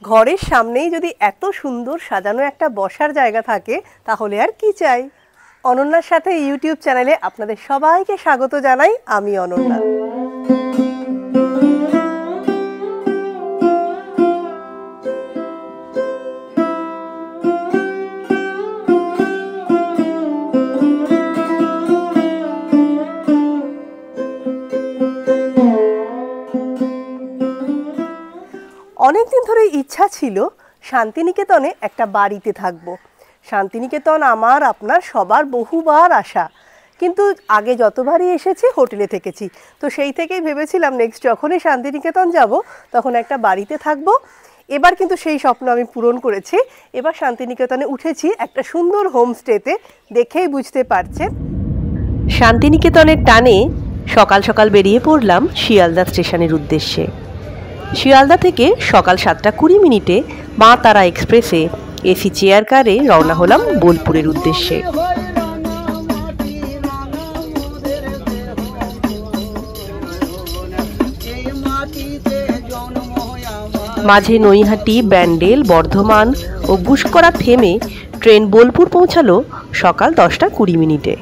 ঘরের সামনেই যদি এত সুন্দর সাজানো একটা বসার জায়গা থাকে তাহলে আর কি চাই। অনন্যার সাথে ইউটিউব চ্যানেলে আপনাদের সবাইকে স্বাগত জানাই। আমি অনন্যা। অনেকদিন ধরে ইচ্ছা ছিল শান্তিনিকেতনে একটা বাড়িতে থাকব। শান্তিনিকেতন আমার আপনার সবার বহুবার আসা, কিন্তু আগে যতবারই এসেছি হোটেলে থেকেছি। তো সেই থেকেই ভেবেছিলাম নেক্সট যখনই শান্তিনিকেতন যাব তখন একটা বাড়িতে থাকব। এবার কিন্তু সেই স্বপ্ন আমি পূরণ করেছি। এবার শান্তিনিকেতনে উঠেছি একটা সুন্দর হোমস্টেতে, দেখেই বুঝতে পারছেন। শান্তিনিকেতনের টানে সকাল সকাল বেরিয়ে পড়লাম শিয়ালদা স্টেশনের উদ্দেশ্যে। শিয়ালদা থেকে সকাল 7:20 মা তারা এক্সপ্রেসে এসি চেয়ার কারে রওনা হলাম বোলপুরের উদ্দেশ্যে। মাঝে নৈহাটি, ব্যান্ডেল, বর্ধমান ও গুসকরা থেমে ট্রেন বোলপুর পৌঁছালো সকাল 10:20।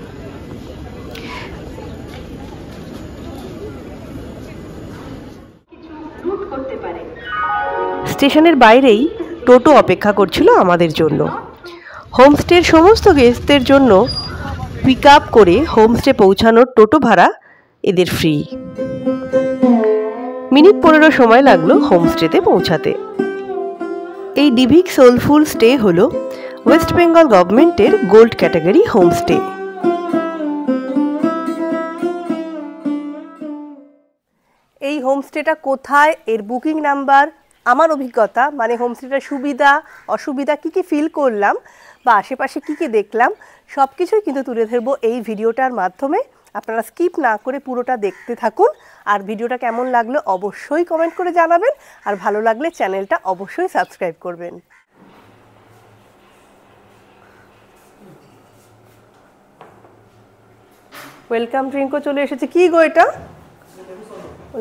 স্টেশনের বাইরেই টোটো অপেক্ষা করছিল আমাদের জন্য। হোমস্টের সমস্ত গেস্টদের জন্য পিক আপ করে হোমস্টে পৌঁছানোর টোটো ভাড়া এদের ফ্রি। মিনিট 15 সময় লাগলো হোমস্টেতে পৌঁছাতে। এই ডিভিক সোলফুল স্টে হলো ওয়েস্ট বেঙ্গল গভর্নমেন্টের গোল্ড ক্যাটাগরি হোমস্টে। এই হোমস্টেটা কোথায়, এর বুকিং নাম্বার, আমার অভিজ্ঞতা মানে হোমস্টেটার সুবিধা অসুবিধা কী কী ফিল করলাম বা আশেপাশে কী কী দেখলাম সব কিছুই কিন্তু তুলে ধরবো এই ভিডিওটার মাধ্যমে। আপনারা স্কিপ না করে পুরোটা দেখতে থাকুন। আর ভিডিওটা কেমন লাগলো অবশ্যই কমেন্ট করে জানাবেন, আর ভালো লাগলে চ্যানেলটা অবশ্যই সাবস্ক্রাইব করবেন। ওয়েলকাম ড্রিঙ্কও চলে এসেছে। কি গো এটা?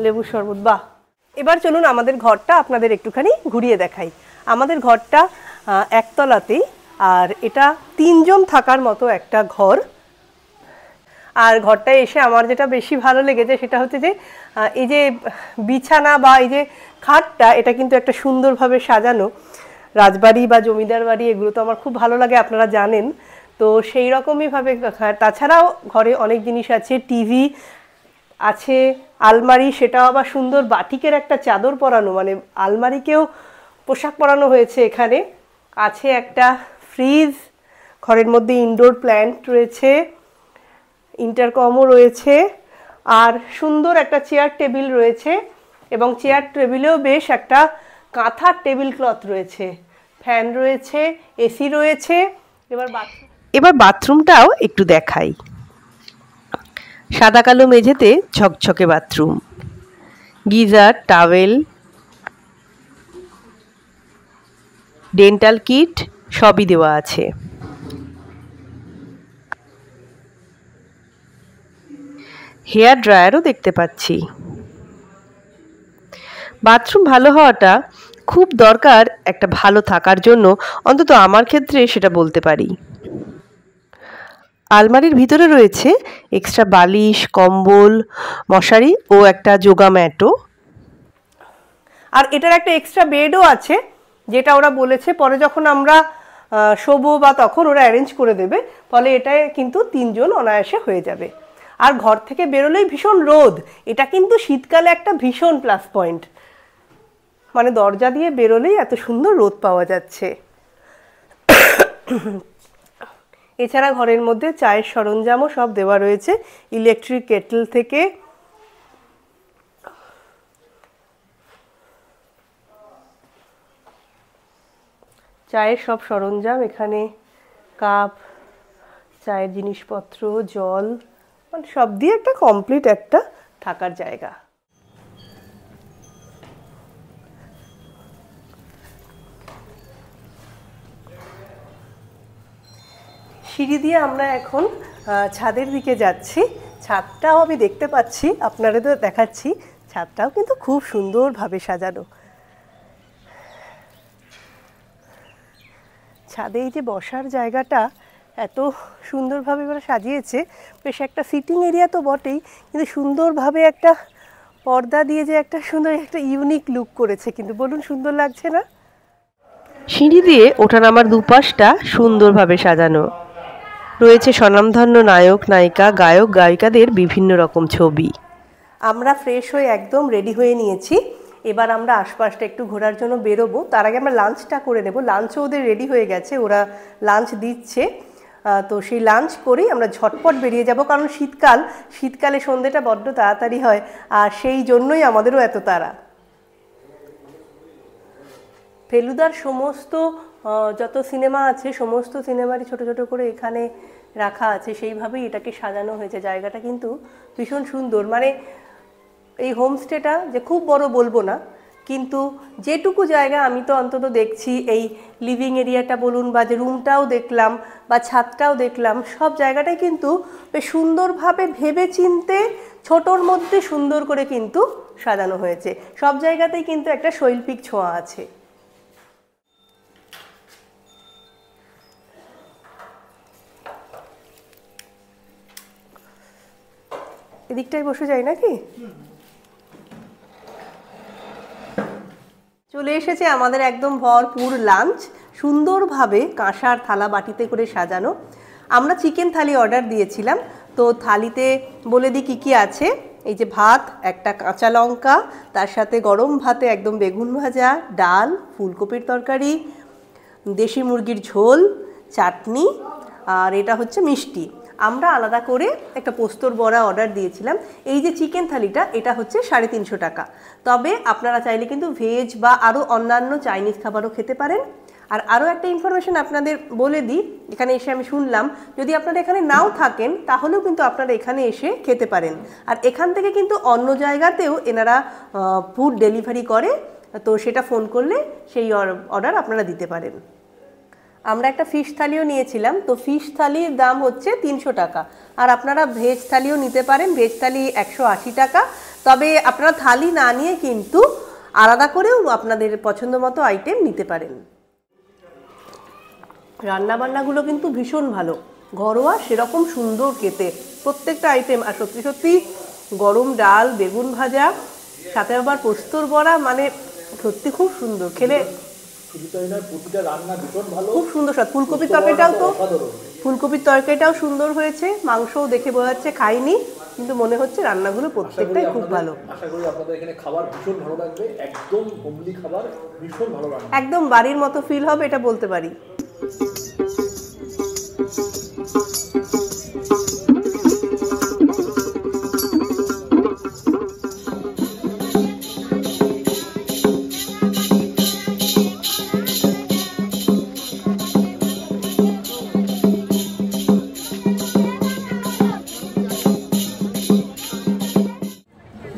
লেবুর শরবত। বাহ। এবার চলুন আমাদের ঘরটা আপনাদের একটুখানি ঘুরিয়ে দেখাই। আমাদের ঘরটা একতলাতেই, আর এটা 3 জন থাকার মতো একটা ঘর। আর ঘরটায় এসে আমার যেটা বেশি ভালো লেগেছে সেটা হচ্ছে যে এই যে বিছানা বা এই যে খাটটা, এটা কিন্তু একটা সুন্দরভাবে সাজানো। রাজবাড়ি বা জমিদার বাড়ি এগুলো তো আমার খুব ভালো লাগে, আপনারা জানেন। তো সেই রকমইভাবে তাছাড়াও ঘরে অনেক জিনিস আছে, টিভি আছে, আলমারি, সেটাও আবার সুন্দর বাটিকের একটা চাদর পরানো, মানে আলমারিকেও পোশাক পরানো হয়েছে এখানে। আছে একটা ফ্রিজ, ঘরের মধ্যে ইনডোর প্ল্যান্ট রয়েছে, ইন্টারকমও রয়েছে, আর সুন্দর একটা চেয়ার টেবিল রয়েছে, এবং চেয়ার টেবিলেও বেশ একটা কাঁথার টেবিল ক্লথ রয়েছে, ফ্যান রয়েছে, এসি রয়েছে। এবার বাথরুমটাও একটু দেখাই। সাদা কালো মেঝেতে ঝকঝকে bathroom, geyser, towel, dental kit সবই দেওয়া আছে। হেয়ার ড্রায়ারও দেখতে পাচ্ছি। বাথরুম ভালো হওয়াটা খুব দরকার একটা ভালো থাকার জন্য, অন্তত আমার ক্ষেত্রে সেটা বলতে পারি। আলমারির ভিতরে রয়েছে এক্সট্রা বালিশ, কম্বল, মশারি ও একটা যোগা ম্যাটও। আর এটার একটা এক্সট্রা বেডও আছে, যেটা ওরা বলেছে পরে যখন আমরা শোবো বা তখন ওরা অ্যারেঞ্জ করে দেবে, ফলে এটায় কিন্তু 3 জন অনায়াসে হয়ে যাবে। আর ঘর থেকে বেরোলেই ভীষণ রোদ, এটা কিন্তু শীতকালে একটা ভীষণ প্লাস পয়েন্ট। মানে দরজা দিয়ে বেরোলেই এত সুন্দর রোদ পাওয়া যাচ্ছে। এছাড়া ঘরের মধ্যে চায়ের সরঞ্জামও সব দেওয়া রয়েছে, ইলেকট্রিক কেটল থেকে চায়ের সব সরঞ্জাম এখানে, কাপ, চায়ের জিনিসপত্র, জল, মানে সব দিয়ে একটা কমপ্লিট একটা থাকার জায়গা। সিঁড়ি দিয়ে আমরা এখন ছাদের দিকে যাচ্ছি। ছাদটাও আমি দেখতে পাচ্ছি, আপনাদের দেখাচ্ছি। ছাদটাও কিন্তু খুব সুন্দরভাবে সাজানো। ছাদে এই যে বসার জায়গাটা এত সুন্দরভাবে ওরা সাজিয়েছে, বেশ একটা সিটিং এরিয়া তো বটেই, কিন্তু সুন্দরভাবে একটা পর্দা দিয়ে যে একটা সুন্দর একটা ইউনিক লুক করেছে, কিন্তু বলুন সুন্দর লাগছে না? সিঁড়ি দিয়ে ওঠানামার দুপাশটা সুন্দরভাবে সাজানো রয়েছে স্বনামধন্য নায়ক নায়িকা গায়ক গায়িকাদের বিভিন্ন রকম ছবি। আমরা ফ্রেশ হয়ে একদম রেডি হয়ে নিয়েছি, এবার আমরা আশপাশটা একটু ঘোরার জন্য বেরোবো। তার আগে আমরা লাঞ্চটা করে নেব। লাঞ্চও ওদের রেডি হয়ে গেছে, ওরা লাঞ্চ দিচ্ছে, তো সেই লাঞ্চ করেই আমরা ঝটপট বেরিয়ে যাব, কারণ শীতকালে সন্ধ্যেটা বড্ড তাড়াতাড়ি হয়, আর সেই জন্যই আমাদেরও এত তাড়া। ফেলুদার সমস্ত যত সিনেমা আছে সমস্ত সিনেমারই ছোট ছোট করে এখানে রাখা আছে, সেইভাবেই এটাকে সাজানো হয়েছে। জায়গাটা কিন্তু ভীষণ সুন্দর, মানে এই হোমস্টেটা যে খুব বড় বলবো না, কিন্তু যেটুকু জায়গা আমি তো অন্তত দেখছি, এই লিভিং এরিয়াটা বলুন বা যে রুমটাও দেখলাম বা ছাদটাও দেখলাম, সব জায়গাটাই কিন্তু বেশ সুন্দরভাবে ভেবে চিনতে ছোটোর মধ্যে সুন্দর করে কিন্তু সাজানো হয়েছে। সব জায়গাতেই কিন্তু একটা শৈল্পিক ছোঁয়া আছে। এদিকটাই বসে যাই নাকি? চলে এসেছে আমাদের একদম ভরপুর লাঞ্চ, সুন্দরভাবে কাঁসার থালা বাটিতে করে সাজানো। আমরা চিকেন থালি অর্ডার দিয়েছিলাম, তো থালিতে বলে দিই কী কী আছে। এই যে ভাত, একটা কাঁচা লঙ্কা, তার সাথে গরম ভাতে একদম বেগুন ভাজা, ডাল, ফুলকপির তরকারি, দেশি মুরগির ঝোল, চাটনি, আর এটা হচ্ছে মিষ্টি। আমরা আলাদা করে একটা পোস্তর বড়া অর্ডার দিয়েছিলাম। এই যে চিকেন থালিটা, এটা হচ্ছে 350 টাকা। তবে আপনারা চাইলে কিন্তু ভেজ বা আরও অন্যান্য চাইনিজ খাবারও খেতে পারেন। আর আরও একটা ইনফরমেশন আপনাদের বলে দিই, এখানে এসে আমি শুনলাম যদি আপনারা এখানে নাও থাকেন তাহলেও কিন্তু আপনারা এখানে এসে খেতে পারেন। আর এখান থেকে কিন্তু অন্য জায়গাতেও এনারা ফুড ডেলিভারি করে, তো সেটা ফোন করলে সেই অর্ডার আপনারা দিতে পারেন। আমরা একটা ফিশ থালিও নিয়েছিলাম, তো ফিশ থালির দাম হচ্ছে 300 টাকা। আর আপনারা ভেজ থালিও নিতে পারেন, ভেজ থালি 180 টাকা। তবে আপনারা থালি না নিয়ে কিন্তু আলাদা করেও আপনাদের পছন্দ মতো আইটেম নিতে পারেন। রান্নাবান্নাগুলো কিন্তু ভীষণ ভালো, ঘরোয়া, সেরকম সুন্দর খেতে প্রত্যেকটা আইটেম। আর সত্যি সত্যি গরম ডাল, বেগুন ভাজা, সাথে আবার পোস্তর বড়া, মানে সত্যি খুব সুন্দর খেলে। খুব সুন্দর স্বাদ। ফুলকপির তরকারিটাও সুন্দর হয়েছে, মাংসও দেখে বোঝা যাচ্ছে খাইনি, কিন্তু মনে হচ্ছে রান্নাগুলো প্রত্যেকটাই খুব ভালো। আশা করি আপনাদের এখানে খাবার ভীষণ ভালো লাগবে, একদম হোমলি খাবার, ভীষণ ভালো লাগবে, একদম বাড়ির মতো ফিল হবে, এটা বলতে পারি।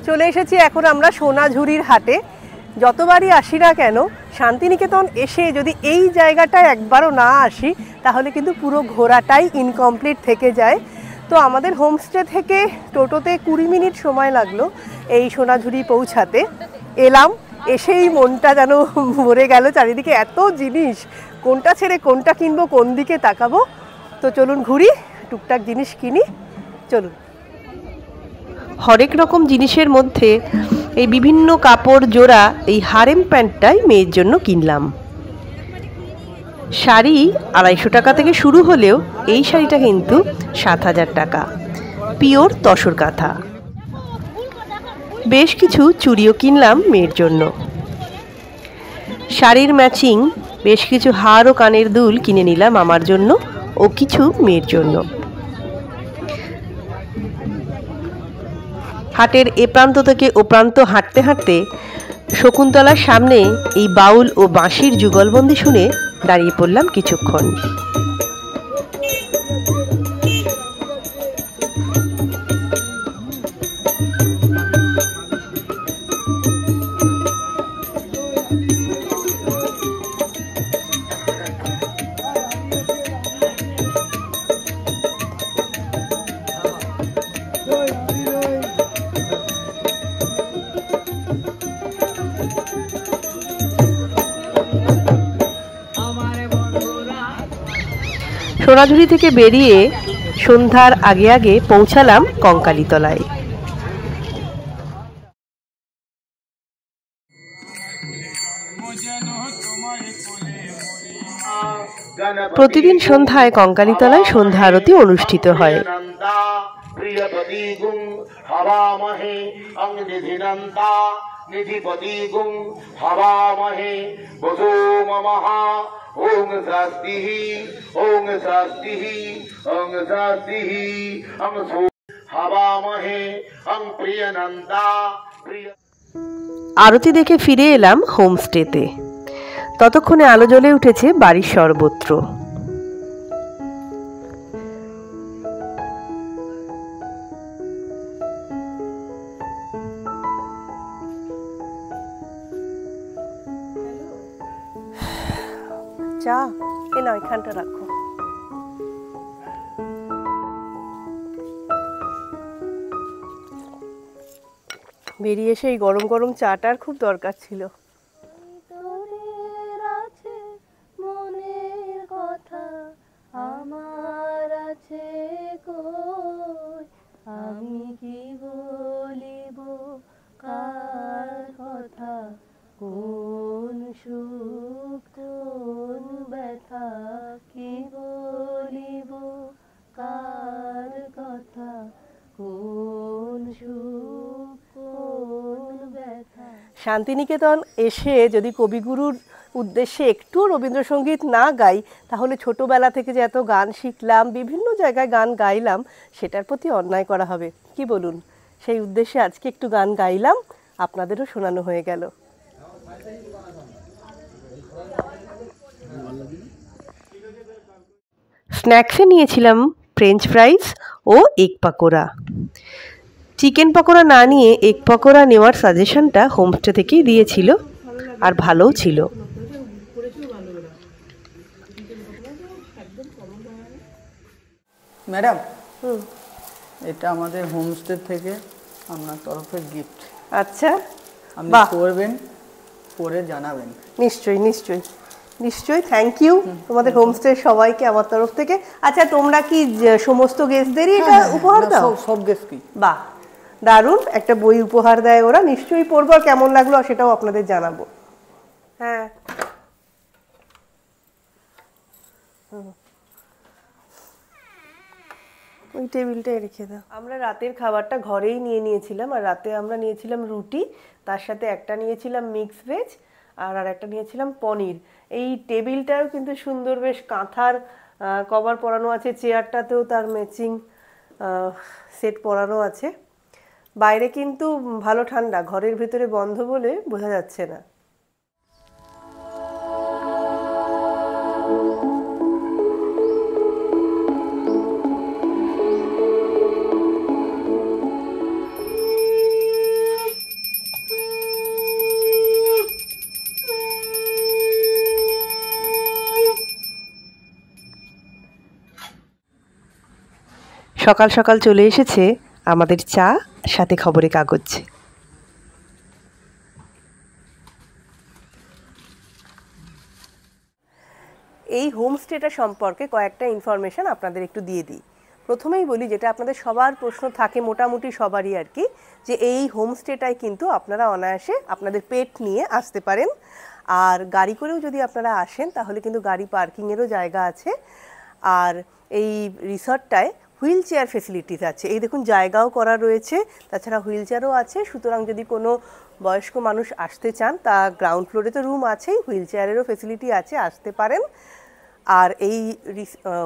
চলে এসেছি এখন আমরা সোনাঝুরির হাটে। যতবারই আসি না কেন, শান্তিনিকেতন এসে যদি এই জায়গাটায় একবারও না আসি তাহলে কিন্তু পুরো ঘোরাটাই ইনকমপ্লিট থেকে যায়। তো আমাদের হোমস্টে থেকে টোটোতে 20 মিনিট সময় লাগলো এই সোনাঝুরি পৌঁছাতে। এলাম, এসেই মনটা যেন ভরে গেল, চারিদিকে এত জিনিস, কোনটা ছেড়ে কোনটা কিনবো, কোন দিকে তাকাবো। তো চলুন ঘুরি, টুকটাক জিনিস কিনি, চলুন। হরেক রকম জিনিসের মধ্যে এই বিভিন্ন কাপড় জোড়া, এই হারেম প্যান্টটাই মেয়ের জন্য কিনলাম। শাড়ি 250 টাকা থেকে শুরু হলেও এই শাড়িটা কিন্তু 7000 টাকা, পিওর তসর কাঁথা। বেশ কিছু চুড়িও কিনলাম মেয়ের জন্য। শাড়ির ম্যাচিং বেশ কিছু হার ও কানের দুল কিনে নিলাম আমার জন্য ও কিছু মেয়ের জন্য। হাটের এ প্রান্ত থেকে ও প্রান্ত হাঁটতে হাঁটতে শকুন্তলার সামনে এই বাউল ও বাঁশির যুগলবন্দি শুনে দাঁড়িয়ে পড়লাম কিছুক্ষণ। সোনাঝুরি থেকে বেরিয়ে সন্ধ্যার আগে আগে পৌঁছালাম কঙ্কালীতলায়। প্রতিদিন সন্ধ্যায় কঙ্কালীতলায় সন্ধ্যা আরতি অনুষ্ঠিত হয়। ওং শাস্তিহি ওং শাস্তিহি ওং শাস্তিহি ওং হাবামহে ওং প্রিয়নন্দা প্রিয়। আরতি দেখে ফিরে এলাম হোমস্টেতে। ততক্ষণে আলো জ্বলে উঠেছে বাড়ির সর্বত্র। চা এ না এখানটা রাখো। বেরিয়ে এসে এই গরম গরম চাটার খুব দরকার ছিল। মনের কথা আমার আছে কই, আমি কি বলিব কার কথা, কোন সুখ কোন ব্যথা, কি বলিব কার কথা, কোন সুখ কোন ব্যথা। শান্তিনিকেতন এসে যদি কবিগুরুর উদ্দেশ্যে একটু রবীন্দ্রসঙ্গীত না গাই, তাহলে ছোটবেলা থেকে যে এত গান শিখলাম, বিভিন্ন জায়গায় গান গাইলাম, সেটার প্রতি অন্যায় করা হবে, কি বলুন? সেই উদ্দেশ্যে আজকে একটু গান গাইলাম, আপনাদেরও শোনানো হয়ে গেল। স্ন্যাক্সে নিয়েছিলাম ফ্রেঞ্চ ফ্রাইজ ও এগ পাকোড়া। চিকেন পকোড়া না নিয়ে এগ পকোড়া নেওয়ার সাজেশনটা হোমস্টে থেকেই দিয়েছিল, আর ভালোও ছিল। ম্যাডাম, এটা আমাদের হোমস্টে থেকে আপনার তরফে গিফট। আচ্ছা, আপনি বাহ, করবেন, পরে জানাবেন। নিশ্চয়ই নিশ্চয়ই নিশ্চয়ই, থ্যাংক ইউ তোমাদের হোমস্টে সবাইকে আমার তরফ থেকে। আচ্ছা, তোমরা কি সমস্ত গেস্টদেরই এটা উপহার দাও? সব গেস্টই। বাহ, দারুণ একটা বই উপহার দেয় ওরা, নিশ্চয়ই পড়বো, আর কেমন লাগলো সেটাও আপনাদের জানাবো। হ্যাঁ, ওই টেবিলটাই রেখে দাও। আমরা রাতের খাবারটা ঘরেই নিয়ে নিয়েছিলাম, আর রাতে আমরা নিয়েছিলাম রুটি, তার সাথে একটা নিয়েছিলাম মিক্স ভেজ, আর একটা নিয়েছিলাম পনির। এই টেবিলটাও কিন্তু সুন্দর, বেশ কাঁথার কভার পরানো আছে, চেয়ারটাতেও তার ম্যাচিং সেট পরানো আছে। বাইরে কিন্তু ভালো ঠান্ডা, ঘরের ভেতরে বন্ধ বলে বোঝা যাচ্ছে না। সকাল সকাল চলে এসেছে আমাদের চা, সাথে খবরের কাগজ। এই হোমস্টেটা সম্পর্কে কয়েকটা ইনফরমেশন আপনাদের একটু দিয়ে দিই। প্রথমেই বলি, যেটা আপনাদের সবার প্রশ্ন থাকে, মোটামুটি সবারই আর কি, যে এই হোমস্টেটায় কিন্তু আপনারা অনায়াসে আপনাদের পেট নিয়ে আসতে পারেন, আর গাড়ি করেও যদি আপনারা আসেন তাহলে কিন্তু গাড়ি পার্কিংয়েরও জায়গা আছে। আর এই রিসর্টটায় হুইল চেয়ার ফেসিলিটিস আছে, এই দেখুন জায়গাও করা রয়েছে, তাছাড়া হুইল চেয়ারও আছে। সুতরাং যদি কোনো বয়স্ক মানুষ আসতে চান, তা গ্রাউন্ড ফ্লোরে তো রুম আছেই, হুইল চেয়ারেরও ফেসিলিটি আছে, আসতে পারেন। আর এই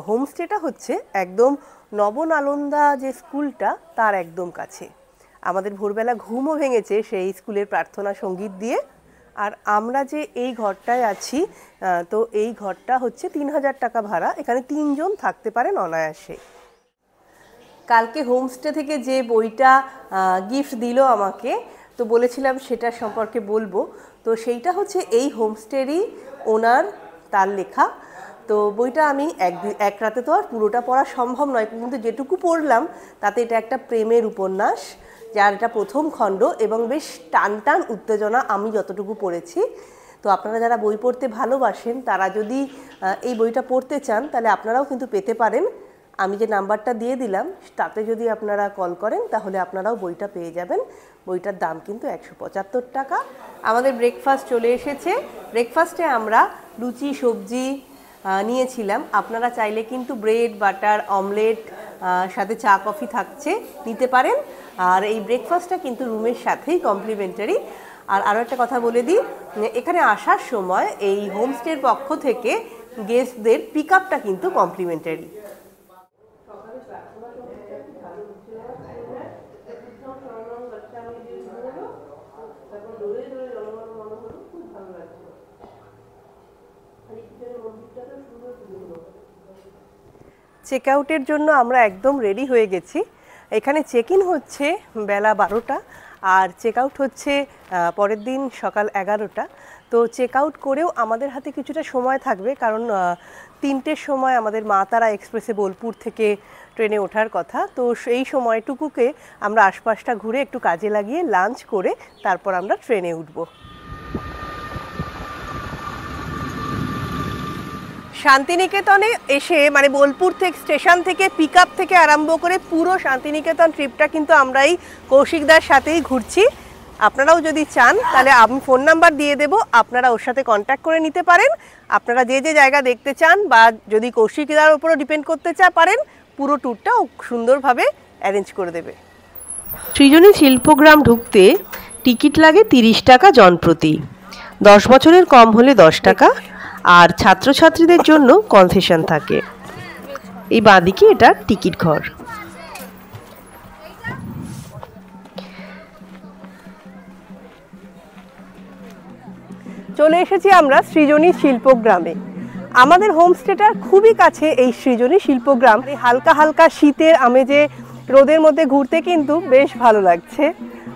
হোমস্টেটা হচ্ছে একদম নবনালন্দা যে স্কুলটা তার একদম কাছে। আমাদের ভোরবেলা ঘুমও ভেঙেছে সেই স্কুলের প্রার্থনা সঙ্গীত দিয়ে। আর আমরা যে এই ঘরটায় আছি, তো এই ঘরটা হচ্ছে 3000 টাকা ভাড়া, এখানে 3 জন থাকতে পারেন অনায়াসে। কালকে হোমস্টে থেকে যে বইটা গিফট দিল আমাকে, তো বলেছিলাম সেটার সম্পর্কে বলবো। তো সেইটা হচ্ছে এই হোমস্টেরই ওনার, তার লেখা। তো বইটা আমি এক রাতে তো আর পুরোটা পড়া সম্ভব নয়, কিন্তু যেটুকু পড়লাম তাতে এটা একটা প্রেমের উপন্যাস, যার এটা প্রথম খণ্ড, এবং বেশ টান টান উত্তেজনা আমি যতটুকু পড়েছি। তো আপনারা যারা বই পড়তে ভালোবাসেন তারা যদি এই বইটা পড়তে চান তাহলে আপনারাও কিন্তু পেতে পারেন। আমি যে নাম্বারটা দিয়ে দিলাম তাতে যদি আপনারা কল করেন তাহলে আপনারাও বইটা পেয়ে যাবেন। বইটার দাম কিন্তু 175 টাকা। আমাদের ব্রেকফাস্ট চলে এসেছে। ব্রেকফাস্টে আমরা লুচি সবজি নিয়েছিলাম। আপনারা চাইলে কিন্তু ব্রেড বাটার অমলেট সাথে চা কফি থাকছে নিতে পারেন। আর এই ব্রেকফাস্টটা কিন্তু রুমের সাথেই কমপ্লিমেন্টারি। আর আরও একটা কথা বলে দিই, এখানে আসার সময় এই হোমস্টের পক্ষ থেকে গেস্টদের পিক আপটা কিন্তু কমপ্লিমেন্টারি। চেক আউটের জন্য আমরা একদম রেডি হয়ে গেছি। এখানে চেক ইন হচ্ছে বেলা 12টা আর চেক আউট হচ্ছে পরের দিন সকাল 11টা। তো চেক আউট করেও আমাদের হাতে কিছুটা সময় থাকবে, কারণ 3টের সময় আমাদের মা তারা এক্সপ্রেসে বোলপুর থেকে ট্রেনে ওঠার কথা। তো সেই সময়টুকুকে আমরা আশপাশটা ঘুরে একটু কাজে লাগিয়ে লাঞ্চ করে তারপর আমরা ট্রেনে উঠব। শান্তিনিকেতনে এসে মানে বোলপুর থেকে স্টেশন থেকে পিক আপ থেকে আরম্ভ করে পুরো শান্তিনিকেতন ট্রিপটা কিন্তু আমরা এই কৌশিকদার সাথেই ঘুরছি। আপনারাও যদি চান তাহলে আমি ফোন নাম্বার দিয়ে দেব, আপনারা ওর সাথে কন্ট্যাক্ট করে নিতে পারেন। আপনারা যে যে জায়গা দেখতে চান বা যদি কৌশিকদার উপরও ডিপেন্ড করতে পারেন, পুরো ট্যুরটা সুন্দরভাবে অ্যারেঞ্জ করে দেবে। সৃজনী শিল্পগ্রাম ঢুকতে টিকিট লাগে 30 টাকা জনপ্রতি, 10 বছরের কম হলে 10 টাকা, আর ছাত্রছাত্রীদের জন্য কনসেশন থাকে। এই বাঁদিকে এটা টিকিট ঘর। চলে এসেছি আমরা সৃজনী শিল্পগ্রামে। আমাদের হোমস্টেটার খুবই কাছে এই সৃজনী শিল্পগ্রাম। হালকা হালকা শীতের আমেজে রোদের মধ্যে ঘুরতে কিন্তু বেশ ভালো লাগছে।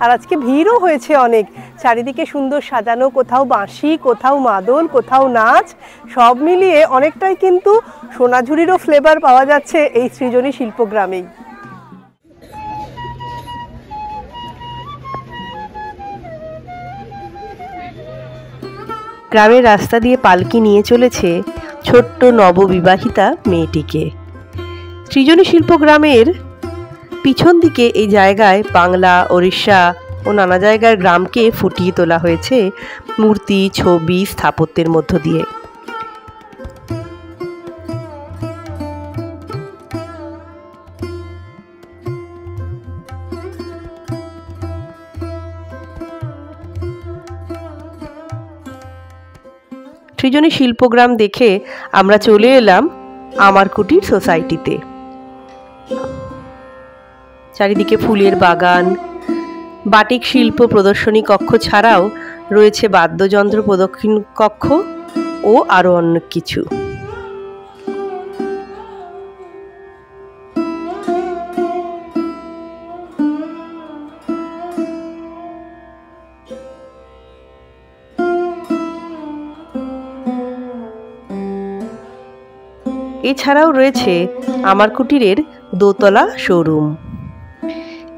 আর আজকে ভিড়ও হয়েছে অনেক, চারিদিকে সুন্দর সাজানো, কোথাও বাঁশি, কোথাও মাদল, কোথাও নাচ, সব মিলিয়ে অনেকটাই কিন্তু সোনাঝুরিরও ফ্লেভার পাওয়া যাচ্ছে এই সৃজনী শিল্পগ্রামেই। গ্রামের রাস্তা দিয়ে পালকি নিয়ে চলেছে ছোট্ট নববিবাহিতা মেয়েটিকে। সৃজনী শিল্পগ্রামের পিছন দিকে এই জায়গায় বাংলা, ওড়িশা ও নানা জায়গার গ্রামকে ফুটিয়ে তোলা হয়েছে মূর্তি, ছবি, স্থাপত্যের মধ্য দিয়ে। সৃজনী শিল্পগ্রাম দেখে আমরা চলে এলাম আমার কুটির সোসাইটিতে। চারিদিকে ফুলের বাগান, বাটিক শিল্প প্রদর্শনী কক্ষ ছাড়াও রয়েছে বাদ্যযন্ত্র প্রদর্শনী কক্ষ ও আরও অনেক কিছু। এছাড়াও রয়েছে আমার কুটিরের দোতলা শোরুম।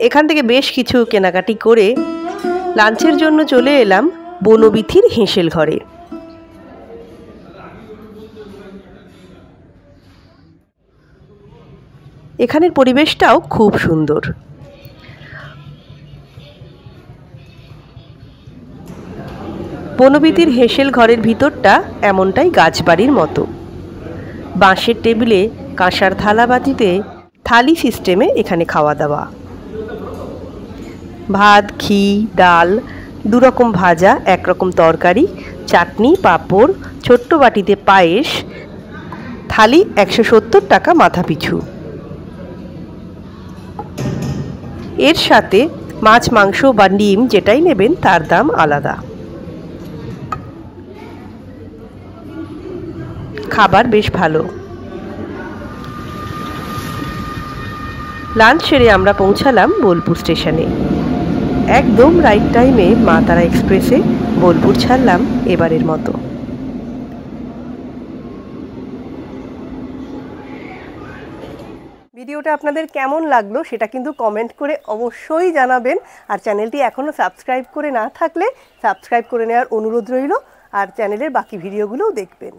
এখান থেকে বেশ কিছু কেনাকাটি করে লাঞ্চের জন্য চলে এলাম বনবিথির হেঁসেল ঘরে। এখানের পরিবেশটাও খুব সুন্দর। বনবিথির হেঁসেল ঘরের ভিতরটা এমনটাই গাছবাড়ির মতো। বাঁশের টেবিলে কাঁসার থালাবাটিতে থালি সিস্টেমে এখানে খাওয়া দাওয়া। ভাত, ঘি, ডাল, 2 রকম ভাজা, 1 রকম তরকারি, চাটনি, পাঁপড়, ছোট্ট বাটিতে পায়েস। থালি 170 টাকা মাথা পিছু। এর সাথে মাছ, মাংস বা ডিম যেটাই নেবেন তার দাম আলাদা। খাবার বেশ ভালো। লাঞ্চ সেরে আমরা পৌঁছালাম বোলপুর স্টেশনে। একদম রাইট টাইমে মা তারা এক্সপ্রেসে বোলপুর ছাড়লাম এবারের মতো। ভিডিওটা আপনাদের কেমন লাগলো সেটা কিন্তু কমেন্ট করে অবশ্যই জানাবেন। আর চ্যানেলটি এখনও সাবস্ক্রাইব করে না থাকলে সাবস্ক্রাইব করে নেওয়ার অনুরোধ রইল। আর চ্যানেলের বাকি ভিডিওগুলোও দেখবেন।